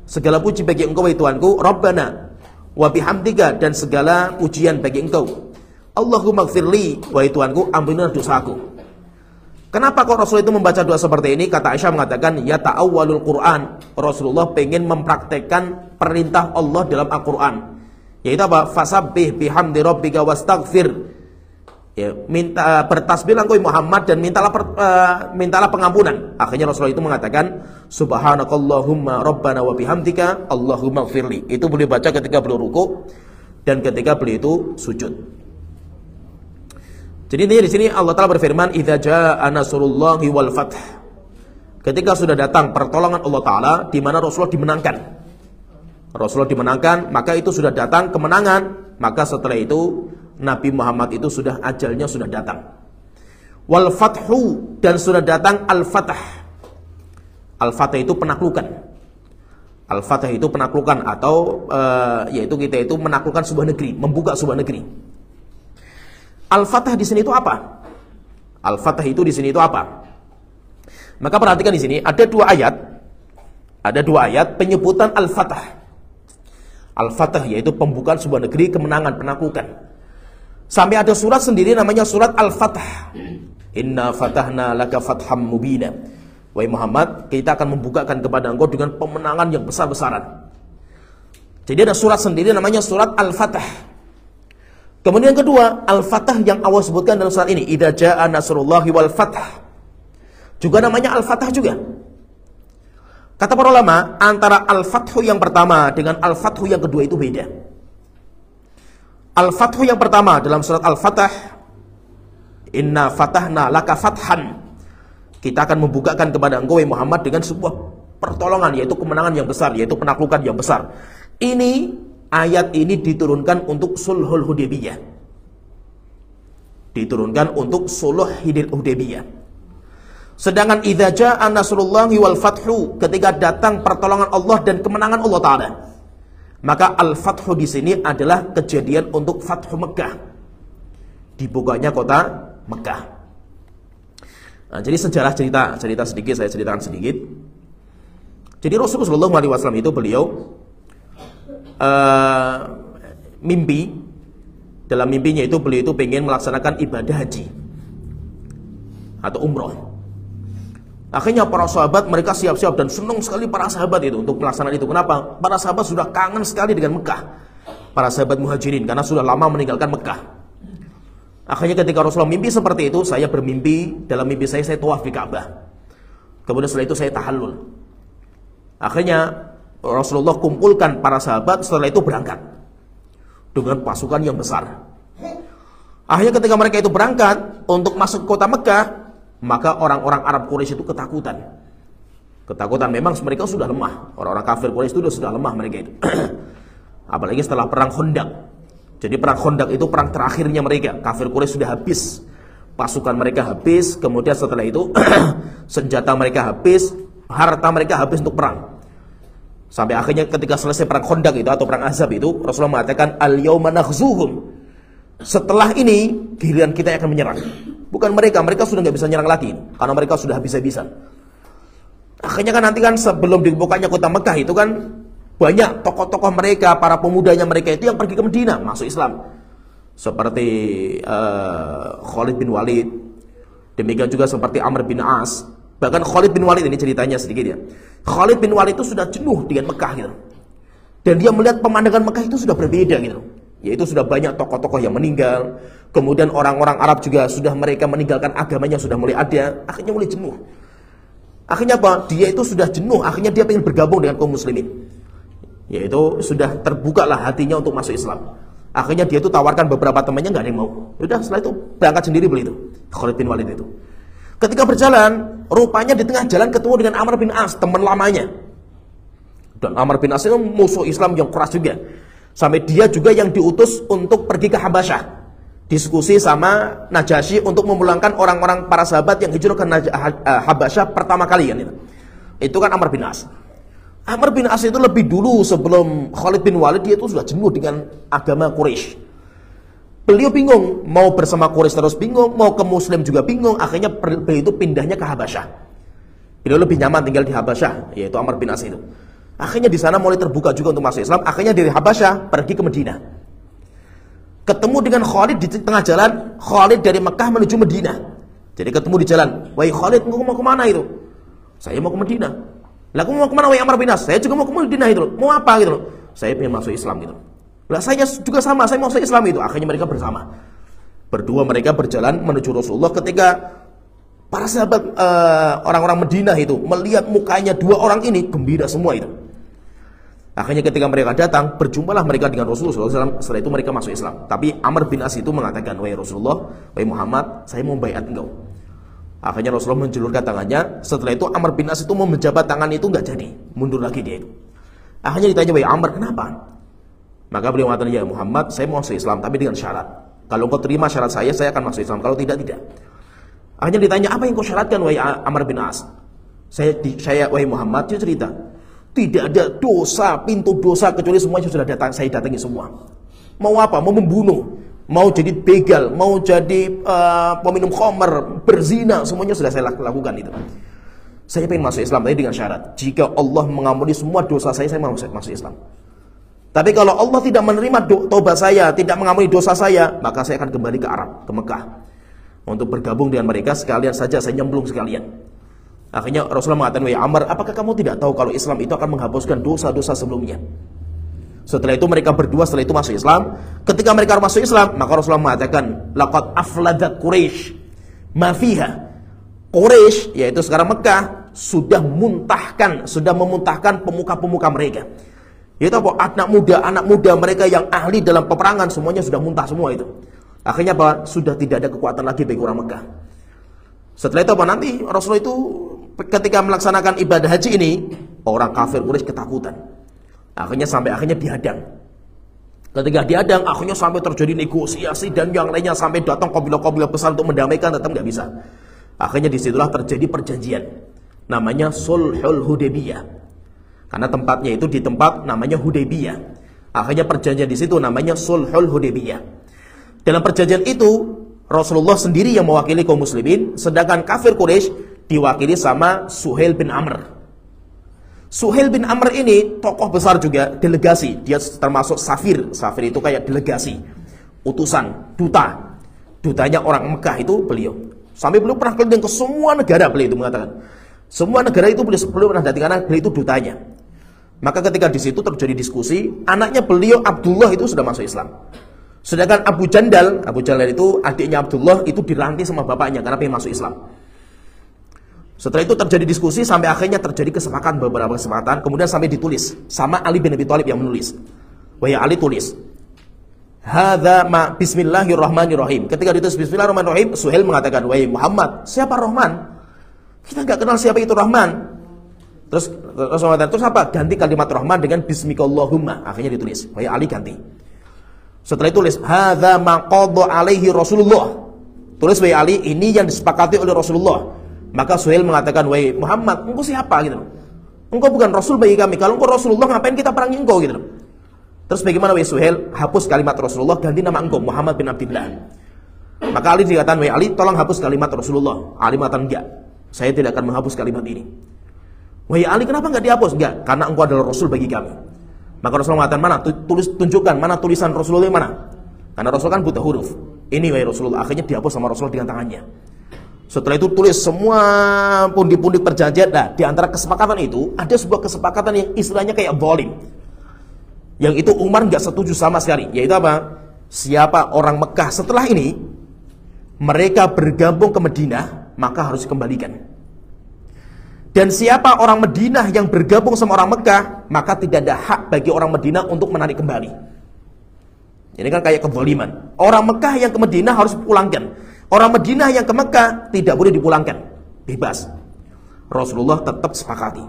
segala puji bagi engkau wahai Tuhanku, rabbana wa bihamdika, dan segala pujian bagi engkau, Allahumma gfirli, wahai Tuhanku ampunilah dosaku. Kenapa kok Rasul itu membaca doa seperti ini? Kata Aisyah mengatakan, ya ta'awwalul Quran. Rasulullah pengen mempraktekkan perintah Allah dalam Al-Quran, yaitu apa? Fasabbih bihamdi rabbika wastaghfir. Ya, minta bertasbihlah engkau Muhammad dan mintalah pengampunan. Akhirnya Rasulullah itu mengatakan subhanakallahumma rabbana wa bihamdika Allahumma gfirli. Itu boleh baca ketika beliau ruku dan ketika beliau itu sujud. Jadi intinya di sini Allah Ta'ala berfirman, idza jaa nasrullahi wal fath. Ketika sudah datang pertolongan Allah Ta'ala, di mana Rasulullah dimenangkan. Rasulullah dimenangkan, maka itu sudah datang kemenangan. Maka setelah itu Nabi Muhammad itu sudah ajalnya sudah datang. Wal fathu, dan sudah datang al-fatah. Al-fatah itu penaklukan. Al-fatah itu penaklukan atau yaitu kita itu menaklukkan sebuah negeri, membuka sebuah negeri. Al-fatah di sini itu apa? Al-fatah itu di sini itu apa? Maka perhatikan di sini ada dua ayat. Ada dua ayat penyebutan al-fatah. Al-fatah yaitu pembukaan sebuah negeri, kemenangan, penaklukan. Sampai ada surat sendiri namanya surat Al-Fatah. Inna fatahna laka fatham mubina. Wahai Muhammad, kita akan membukakan kepada engkau dengan pemenangan yang besar-besaran. Jadi ada surat sendiri namanya surat Al-Fatah. Kemudian yang kedua, Al-Fatah yang Allah sebutkan dalam surat ini, idza jaa nasrullahi wal fath. Juga namanya Al-Fatah juga. Kata para ulama, antara Al-Fathu yang pertama dengan Al-Fathu yang kedua itu beda. Al-Fathu yang pertama dalam surat Al-Fatah, inna fatahna laka fathan. Kita akan membukakan kepada engkau Muhammad dengan sebuah pertolongan, yaitu kemenangan yang besar, yaitu penaklukan yang besar. Ini ayat ini diturunkan untuk sulhul Hudaybiyah. Diturunkan untuk sulh Hudaybiyah. Sedangkan idza jaa nasrullahi wal fathu, ketika datang pertolongan Allah dan kemenangan Allah Ta'ala, maka al-fathu di sini adalah kejadian untuk Fathu Mekah, dibukanya kota Mekah. Nah, jadi sejarah cerita sedikit, saya ceritakan sedikit. Jadi Rasulullah SAW itu beliau mimpi. Dalam mimpinya itu beliau itu pengen melaksanakan ibadah haji atau umroh. Akhirnya para sahabat mereka siap-siap dan senang sekali para sahabat itu untuk pelaksanaan itu. Kenapa? Para sahabat sudah kangen sekali dengan Mekah. Para sahabat muhajirin karena sudah lama meninggalkan Mekah. Akhirnya ketika Rasulullah mimpi seperti itu, saya bermimpi, dalam mimpi saya tawaf di Ka'bah. Kemudian setelah itu saya tahallul. Akhirnya Rasulullah kumpulkan para sahabat, setelah itu berangkat dengan pasukan yang besar. Akhirnya ketika mereka itu berangkat untuk masuk kota Mekah, maka orang-orang Arab Quraisy itu ketakutan. Ketakutan, memang mereka sudah lemah. Orang-orang kafir Quraisy itu sudah lemah mereka itu. Apalagi setelah perang Khandaq. Jadi perang Khandaq itu perang terakhirnya mereka. Kafir Quraisy sudah habis. Pasukan mereka habis. Kemudian setelah itu senjata mereka habis. Harta mereka habis untuk perang. Sampai akhirnya ketika selesai perang Khandaq itu atau perang Ahzab itu, Rasulullah mengatakan al-yauma nakhzuhum. Setelah ini giliran kita akan menyerang. Bukan mereka sudah nggak bisa nyerang lagi karena mereka sudah habis-habisan. Akhirnya kan nanti kan sebelum dibukanya kota Mekah itu kan Banyak tokoh-tokoh mereka, para pemudanya mereka itu yang pergi ke Madinah, masuk Islam. Seperti Khalid bin Walid, demikian juga seperti Amr bin As. Bahkan Khalid bin Walid, ini ceritanya sedikit ya. Khalid bin Walid itu sudah jenuh dengan Mekah gitu. Dan dia melihat pemandangan Mekah itu sudah berbeda gitu. Yaitu sudah banyak tokoh-tokoh yang meninggal. Kemudian orang-orang Arab juga sudah mereka meninggalkan agamanya, sudah mulai ada. Akhirnya mulai jenuh. Akhirnya apa? Dia itu sudah jenuh. Akhirnya dia ingin bergabung dengan kaum muslimin. Yaitu sudah terbukalah hatinya untuk masuk Islam. Akhirnya dia itu tawarkan beberapa temannya, nggak ada yang mau. Udah, setelah itu berangkat sendiri beli itu. Khalid bin Walid itu. Ketika berjalan, rupanya di tengah jalan ketemu dengan Amr bin As, teman lamanya. Dan Amr bin As itu musuh Islam yang keras juga. Sampai dia juga yang diutus untuk pergi ke Habasyah. Diskusi sama Najasyi untuk memulangkan orang-orang para sahabat yang hijrah ke Habasyah pertama kali kan itu. Itu kan Amr bin As. Amr bin As itu lebih dulu sebelum Khalid bin Walid, dia itu sudah jenuh dengan agama Quraisy. Beliau bingung, mau bersama Quraisy terus bingung, mau ke Muslim juga bingung. Akhirnya beliau itu pindahnya ke Habasyah. Beliau lebih nyaman tinggal di Habasyah, yaitu Amr bin As itu. Akhirnya di sana mulai terbuka juga untuk masuk Islam. Akhirnya dari Habasyah pergi ke Madinah. Ketemu dengan Khalid di tengah jalan. Khalid dari Mekah menuju Madinah. Jadi ketemu di jalan. Wahai Khalid, engkau mau kemana itu? Saya mau ke Madinah. Lah kamu mau kemana wahai Amr bin As? Saya juga mau ke Madinah itu. Mau apa gitu loh? Saya ingin masuk Islam gitu. Lah saya juga sama, saya mau masuk Islam itu. Akhirnya mereka bersama. Berdua mereka berjalan menuju Rasulullah. Ketika para sahabat orang-orang Madinah itu melihat mukanya dua orang ini, gembira semua itu. Akhirnya ketika mereka datang, berjumpalah mereka dengan Rasulullah SAW. Setelah itu mereka masuk Islam. Tapi Amr bin As itu mengatakan, wahai Rasulullah, wahai Muhammad, saya mau baiat engkau. Akhirnya Rasulullah menjulurkan tangannya. Setelah itu Amr bin As itu mau menjabat tangan itu, nggak jadi, mundur lagi dia itu. Akhirnya ditanya, wahai Amr, kenapa? Maka beliau mengatakan, ya Muhammad, saya mau masuk Islam, tapi dengan syarat. Kalau engkau terima syarat saya akan masuk Islam. Kalau tidak, tidak. Akhirnya ditanya, apa yang kau syaratkan wahai Amr bin As? Saya wahai Muhammad, dia cerita, tidak ada dosa, pintu dosa kecuali semuanya sudah saya datangi semua. Mau apa? Mau membunuh, mau jadi begal, mau jadi peminum khamr, berzina, semuanya sudah saya lakukan itu. Saya ingin masuk Islam, tapi dengan syarat, jika Allah mengampuni semua dosa saya mau masuk Islam. Tapi kalau Allah tidak menerima taubat saya, tidak mengampuni dosa saya, maka saya akan kembali ke Arab, ke Mekah, untuk bergabung dengan mereka sekalian saja, saya nyemplung sekalian. Akhirnya Rasulullah mengatakan, wahai Amr, apakah kamu tidak tahu kalau Islam itu akan menghapuskan dosa-dosa sebelumnya? Setelah itu mereka berdua setelah itu masuk Islam. Ketika mereka masuk Islam, maka Rasulullah mengatakan, laqad afladat Quraisy ma fiha. Quraisy, yaitu sekarang Mekah, sudah memuntahkan pemuka-pemuka mereka. Yaitu apa? Anak muda mereka yang ahli dalam peperangan, semuanya sudah muntah semua itu. Akhirnya apa? Sudah tidak ada kekuatan lagi bagi orang Mekah. Setelah itu apa? Nanti Rasulullah itu ketika melaksanakan ibadah haji ini, orang kafir Quraisy ketakutan. Akhirnya dihadang. Ketika dihadang, akhirnya sampai terjadi negosiasi dan yang lainnya, sampai datang kabilah-kabilah besar untuk mendamaikan, tetap nggak bisa. Akhirnya disitulah terjadi perjanjian, namanya Sulhul Hudaybiyah. Karena tempatnya itu di tempat namanya Hudaybiyah. Akhirnya perjanjian di situ namanya Sulhul Hudaybiyah. Dalam perjanjian itu Rasulullah sendiri yang mewakili kaum muslimin, sedangkan kafir Quraisy diwakili sama Suhail bin Amr. Suhail bin Amr ini tokoh besar juga, delegasi. Dia termasuk safir. Safir itu kayak delegasi, utusan, duta. Dutanya orang Mekah itu beliau. Sampai beliau pernah keliling ke semua negara, beliau itu mengatakan. Semua negara itu beliau pernah datang karena beliau itu dutanya. Maka ketika di situ terjadi diskusi, anaknya beliau Abdullah itu sudah masuk Islam. Sedangkan Abu Jandal itu adiknya Abdullah itu dirantai sama bapaknya karena pengen masuk Islam. Setelah itu terjadi diskusi sampai akhirnya terjadi beberapa kesepakatan, kemudian sampai ditulis sama Ali bin Abi Thalib yang menulis. Wahai Ali, tulis. Hadza ma bismillahirrahmanirrahim. Ketika ditulis bismillahirrahmanirrahim, Suhail mengatakan, "Wahai Muhammad, siapa Rahman? Kita enggak kenal siapa itu Rahman." Terus Rasulullah terus apa? Ganti kalimat Rahman dengan bismikallahumma. Akhirnya ditulis. Wahai Ali, ganti. Setelah itu tulis, hadza ma qada alaihi Rasulullah. Tulis, wahai Ali, ini yang disepakati oleh Rasulullah. Maka Suhail mengatakan, wahai Muhammad, engkau siapa gitu? Engkau bukan Rasul bagi kami. Kalau engkau Rasulullah, ngapain kita perangi engkau gitu? Terus bagaimana wahai Suhail? Hapus kalimat Rasulullah, ganti nama engkau Muhammad bin Abdullah. Maka Ali dikatakan, wahai Ali, tolong hapus kalimat Rasulullah. Ali mengatakan, enggak, saya tidak akan menghapus kalimat ini. Wahai Ali, kenapa enggak dihapus? Enggak, karena engkau adalah Rasul bagi kami. Maka Rasulullah mengatakan, mana tunjukkan mana tulisan Rasulullah mana? Karena Rasul kan buta huruf. Ini wahai Rasulullah. Akhirnya dihapus sama Rasulullah dengan tangannya. Setelah itu tulis semua pundi-pundi perjanjian. Nah, di antara kesepakatan itu ada sebuah kesepakatan yang istilahnya kayak zalim. Yang itu Umar nggak setuju sama sekali. Yaitu apa? Siapa orang Mekah setelah ini mereka bergabung ke Madinah, maka harus dikembalikan. Dan siapa orang Madinah yang bergabung sama orang Mekah, maka tidak ada hak bagi orang Madinah untuk menarik kembali. Ini kan kayak kezaliman. Orang Mekah yang ke Madinah harus dipulangkan. Orang Madinah yang ke Mekah tidak boleh dipulangkan. Bebas. Rasulullah tetap sepakati.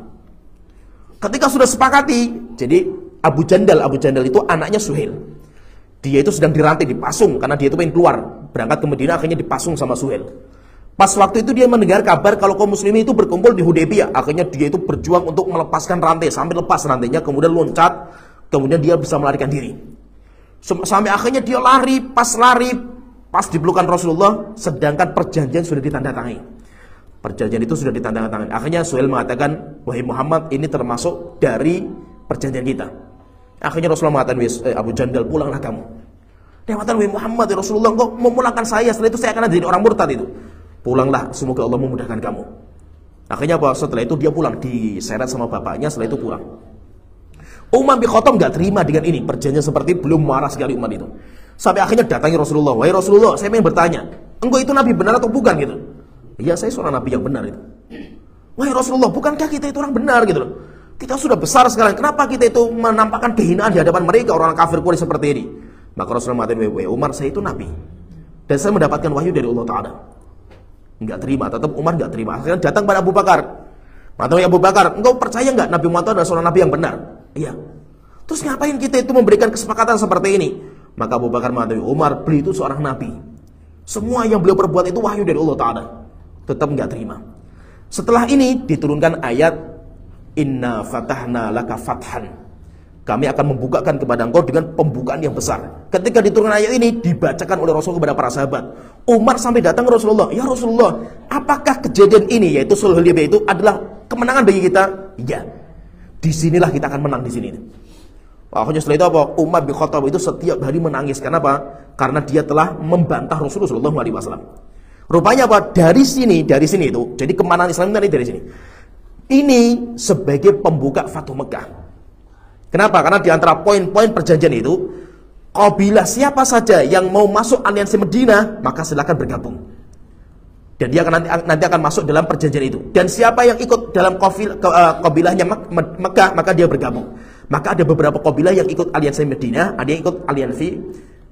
Ketika sudah sepakati, jadi Abu Jandal itu anaknya Suhail. Dia itu sedang dirantai, dipasung karena dia itu pengen keluar. Berangkat ke Madinah, akhirnya dipasung sama Suhail. Pas waktu itu dia mendengar kabar kalau kaum muslimin itu berkumpul di Hudaybiyah. Akhirnya dia itu berjuang untuk melepaskan rantai. Sampai lepas rantainya, kemudian loncat. Kemudian dia bisa melarikan diri. Sampai akhirnya dia lari, pas di pelukan Rasulullah, sedangkan perjanjian sudah ditandatangani. Perjanjian itu sudah ditandatangani. Akhirnya Suhail mengatakan, wahai Muhammad, ini termasuk dari perjanjian kita. Akhirnya Rasulullah mengatakan, Abu Jandal, pulanglah kamu. Dia mengatakan, wahai Muhammad, ya Rasulullah, engkau memulangkan saya, setelah itu saya akan jadi orang murtad itu. Pulanglah, semoga Allah memudahkan kamu. Akhirnya apa? Setelah itu dia pulang, diseret sama bapaknya, setelah itu pulang. Umar bin Khattab nggak terima dengan ini, perjanjian seperti belum marah sekali Umar itu. Sampai akhirnya datangi Rasulullah, wahai Rasulullah, saya ingin bertanya, engkau itu nabi benar atau bukan gitu? Iya, saya seorang nabi yang benar itu. Wahai Rasulullah, bukankah kita itu orang benar gitu loh? Kita sudah besar sekarang, kenapa kita itu menampakkan kehinaan di hadapan mereka orang kafir Quraisy seperti ini? Maka Rasulullah mengatakan, wahai Umar, saya itu nabi dan saya mendapatkan wahyu dari Allah Ta'ala. Nggak terima, tetap Umar nggak terima. Akhirnya datang pada Abu Bakar. Maka Abu Bakar, engkau percaya nggak Nabi Muhammad adalah seorang nabi yang benar? Iya. Terus ngapain kita itu memberikan kesepakatan seperti ini? Maka Abu Bakar mengatakan, Umar, beliau itu seorang nabi. Semua yang beliau perbuat itu wahyu dari Allah Ta'ala. Tetap nggak terima. Setelah ini diturunkan ayat, Inna fatahna laka fathan. Kami akan membukakan kepada engkau dengan pembukaan yang besar. Ketika diturunkan ayat ini, dibacakan oleh Rasul kepada para sahabat. Umar sampai datang ke Rasulullah. Ya Rasulullah, apakah kejadian ini, yaitu Sulhul Hudaybiyah itu adalah kemenangan bagi kita? Iya. Disinilah kita akan menang di sini. Akhirnya setelah itu apa? Umar bin Khattab itu setiap hari menangis. Karena apa? Karena dia telah membantah Rasulullah SAW. Rupanya apa? Dari sini itu. Jadi kemenangan Islam dari sini. Ini sebagai pembuka Fathu Mekah. Kenapa? Karena di antara poin-poin perjanjian itu, kabilah siapa saja yang mau masuk aliansi Madinah, maka silakan bergabung. Dan dia nanti akan masuk dalam perjanjian itu. Dan siapa yang ikut dalam kabilahnya Mekah, maka dia bergabung. Maka ada beberapa kabilah yang ikut aliansi Madinah, ada yang ikut aliansi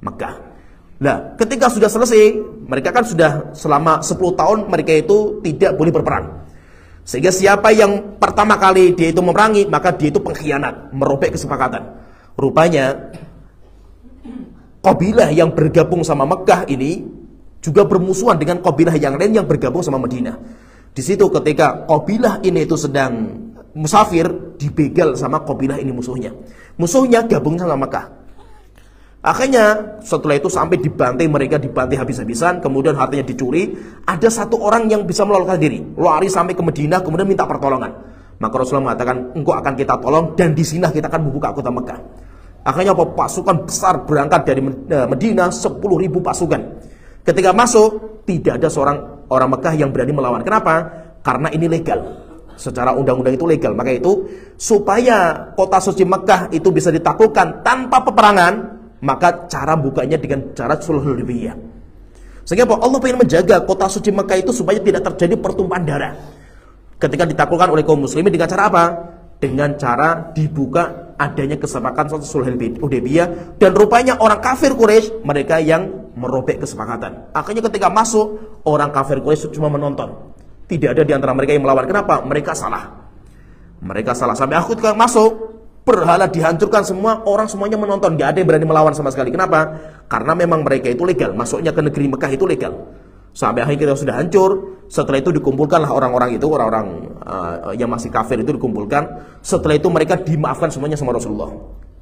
Mekah. Nah, ketika sudah selesai, mereka kan sudah selama 10 tahun mereka itu tidak boleh berperang. Sehingga siapa yang pertama kali dia itu memerangi, maka dia itu pengkhianat, merobek kesepakatan. Rupanya kabilah yang bergabung sama Mekah ini juga bermusuhan dengan kabilah yang lain yang bergabung sama Madinah. Di situ ketika kabilah ini itu sedang musafir, dibegal sama kabilah ini musuhnya. Musuhnya gabung sama Mekah. Akhirnya setelah itu sampai dibantai, mereka dibantai habis-habisan, kemudian hartanya dicuri. Ada satu orang yang bisa meloloskan diri, lari sampai ke Madinah, kemudian minta pertolongan. Maka Rasulullah mengatakan, engkau akan kita tolong dan di sini kita akan membuka kota Mekah. Akhirnya pasukan besar berangkat dari Madinah, 10.000 pasukan. Ketika masuk, tidak ada seorang orang Mekah yang berani melawan. Kenapa? Karena ini legal. Secara undang-undang itu legal. Maka itu supaya kota suci Mekah itu bisa ditaklukkan tanpa peperangan, maka cara bukanya dengan cara Sulhul Hudaybiyah. Sehingga Allah ingin menjaga kota suci Mekah itu supaya tidak terjadi pertumpahan darah. Ketika ditaklukkan oleh kaum muslimin dengan cara apa? Dengan cara dibuka adanya kesepakatan Sulhul Hudaybiyah. Dan rupanya orang kafir Quraisy mereka yang merobek kesepakatan. Akhirnya ketika masuk, orang kafir Quraisy cuma menonton. Tidak ada di antara mereka yang melawan. Kenapa? Mereka salah. Mereka salah. Sampai aku ketika masuk, berhala dihancurkan semua, orang semuanya menonton, gak ada yang berani melawan sama sekali. Kenapa? Karena memang mereka itu legal, masuknya ke negeri Mekah itu legal. Sampai akhirnya kita sudah hancur. Setelah itu dikumpulkanlah orang-orang itu, orang-orang yang masih kafir itu dikumpulkan. Setelah itu mereka dimaafkan semuanya sama Rasulullah.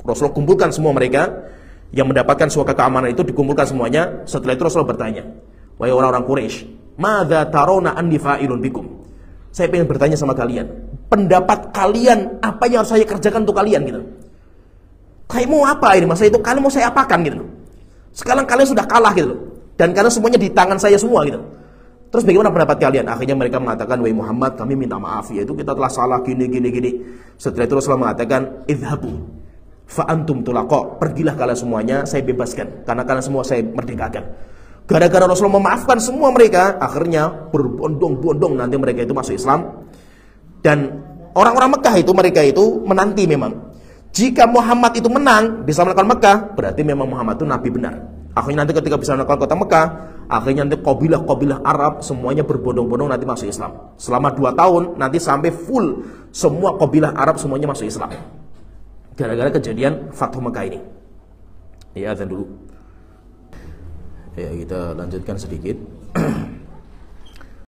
Rasulullah kumpulkan semua mereka yang mendapatkan suaka keamanan itu, dikumpulkan semuanya. Setelah itu Rasulullah bertanya, wahai orang-orang Quraisy, madza tarawna anni fa'ilun bikum? Saya ingin bertanya sama kalian, pendapat kalian apa yang harus saya kerjakan untuk kalian gitu. Kayak mau apa ini masa itu? Kalian mau saya apakan gitu loh. Sekarang kalian sudah kalah gitu loh. Dan kalian semuanya di tangan saya semua gitu. Terus bagaimana pendapat kalian? Akhirnya mereka mengatakan, wahai Muhammad, kami minta maaf, yaitu kita telah salah gini. Setelah itu Rasulullah mengatakan, idhabu fa antum tulaqa, pergilah kalian semuanya, saya bebaskan karena kalian semua saya merdekakan. Gara-gara Rasulullah memaafkan semua mereka, akhirnya berbondong-bondong nanti mereka itu masuk Islam. Dan orang-orang Mekah itu, mereka itu menanti memang. Jika Muhammad itu menang, bisa menekan Mekah, berarti memang Muhammad itu nabi benar. Akhirnya nanti ketika bisa menekan kota Mekah, akhirnya nanti kabilah-kabilah Arab semuanya berbondong-bondong nanti masuk Islam. Selama 2 tahun, nanti sampai full semua kabilah Arab semuanya masuk Islam. Gara-gara kejadian Fathu Mekah ini. Ya, azan dulu. Ya, kita lanjutkan sedikit.